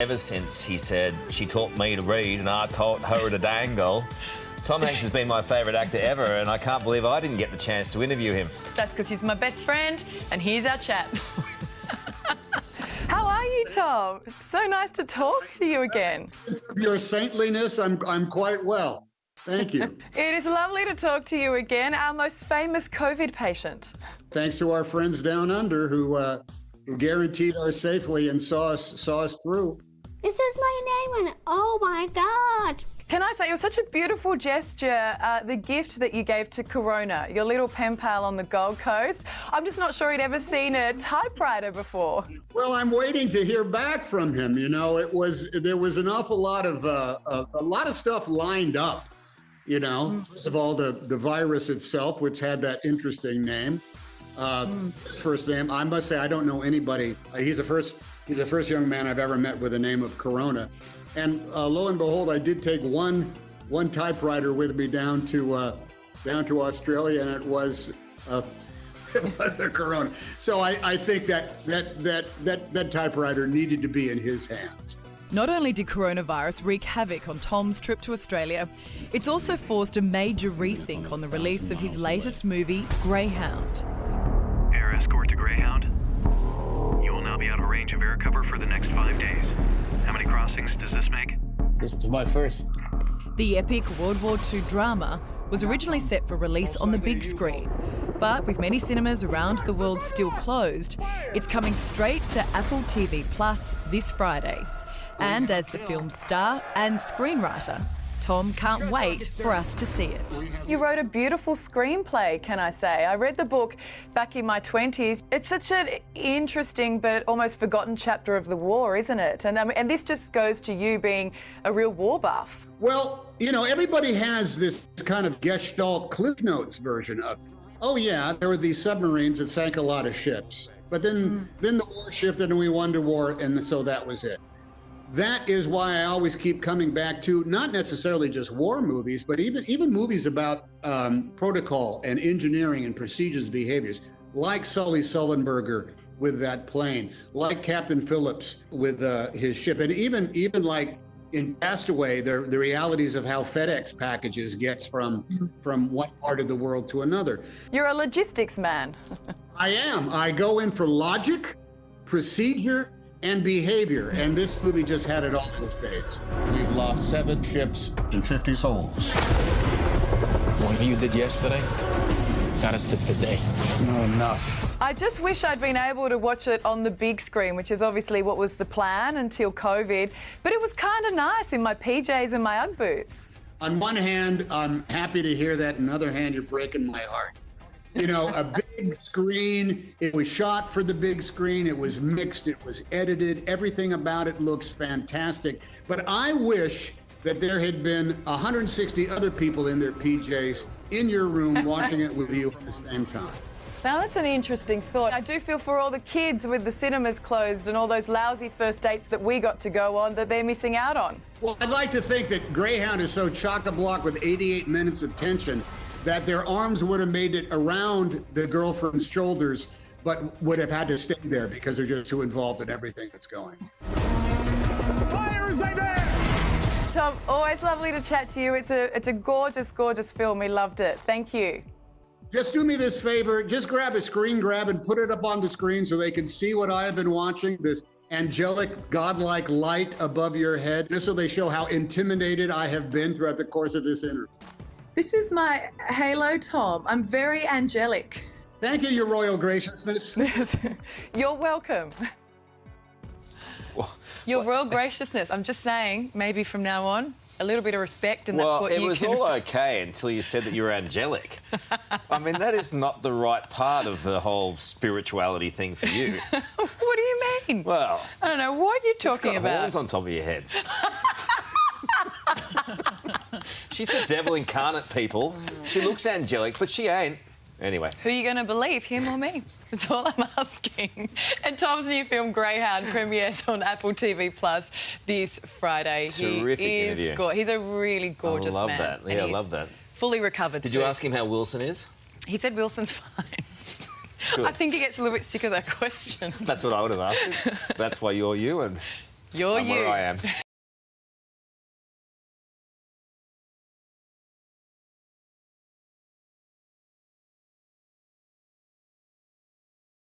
Ever since he said, she taught me to read and I taught her to dangle, Tom Hanks has been my favourite actor ever, and I can't believe I didn't get the chance to interview him. That's because he's my best friend, and here's our chat. How are you, Tom? So nice to talk to you again. Your saintliness, I'm quite well. Thank you. It is lovely to talk to you again, our most famous COVID patient. Thanks to our friends down under who guaranteed our safety and saw us through. This is my name, and oh my God. Can I say, it was such a beautiful gesture, the gift that you gave to Corona, your little pen pal on the Gold Coast. I'm just not sure he'd ever seen a typewriter before. Well, I'm waiting to hear back from him. You know, there was an awful lot of a lot of stuff lined up. You know, first of all, the virus itself, which had that interesting name. His first name, I must say, I don't know anybody. He's the first young man I've ever met with the name of Corona. And lo and behold, I did take one typewriter with me down to Australia, and it was a Corona. So I think that typewriter needed to be in his hands. Not only did coronavirus wreak havoc on Tom's trip to Australia, it's also forced a major rethink on the release of his latest movie, Greyhound. Air escort to Greyhound. You will now be out of range of air cover for the next 5 days. How many crossings does this make? This is my first. The epic World War II drama was originally set for release on the big screen. But with many cinemas around the world still closed, it's coming straight to Apple TV Plus this Friday. And as the film's star and screenwriter, Tom can't wait for us to see it. You wrote a beautiful screenplay, can I say? I read the book back in my 20s. It's such an interesting but almost forgotten chapter of the war, isn't it? And this just goes to you being a real war buff. Well, you know, everybody has this kind of Gestalt Cliff Notes version of it. Oh yeah, there were these submarines that sank a lot of ships. But then the war shifted and we won the war, and so that was it. That is why I always keep coming back to not necessarily just war movies, but even movies about protocol and engineering and procedures, behaviors, like Sully Sullenberger with that plane, like Captain Phillips with his ship, and even like in Castaway, the realities of how FedEx packages gets from one part of the world to another. You're a logistics man. I am. I go in for logic, procedure, and behavior, and this movie just had it all in spades. We've lost 7 ships and 50 souls. What you did yesterday got us to today. It's not enough. I just wish I'd been able to watch it on the big screen, which is obviously what was the plan until COVID, but it was kind of nice in my PJs and my Ugg boots. On one hand, I'm happy to hear that. On the other hand, you're breaking my heart. You know, a big screen, it was shot for the big screen, it was mixed, it was edited, everything about it looks fantastic. But I wish that there had been 160 other people in their PJs in your room watching it with you at the same time. Now, that's an interesting thought. I do feel for all the kids with the cinemas closed and all those lousy first dates that we got to go on that they're missing out on. Well, I'd like to think that Greyhound is so chock-a-block with 88 minutes of tension that their arms would have made it around the girlfriend's shoulders, but would have had to stay there because they're just too involved in everything that's going. Fire is there! Tom, always lovely to chat to you. It's a gorgeous, gorgeous film. We loved it. Thank you. Just do me this favor, just grab a screen grab and put it up on the screen so they can see what I have been watching, this angelic, godlike light above your head, just so they show how intimidated I have been throughout the course of this interview. This is my halo, Tom. I'm very angelic. Thank you, Your Royal Graciousness. You're welcome. Your royal graciousness. I'm just saying, maybe from now on, a little bit of respect, and that's what you can... Well, it was all okay until you said that you were angelic. I mean, that is not the right part of the whole spirituality thing for you. What do you mean? Well... I don't know what you're talking you've got about. horns on top of your head. She's the devil incarnate, people. She looks angelic, but she ain't. Anyway. Who are you going to believe, him or me? That's all I'm asking. And Tom's new film, Greyhound, premieres on Apple TV Plus this Friday. Terrific interview. He's a really gorgeous man. I love that. Yeah, I love that. Fully recovered, Did you ask him how Wilson is? He said Wilson's fine. Good. I think he gets a little bit sick of that question. That's what I would have asked. That's why you're you, and You're I'm you. where I am.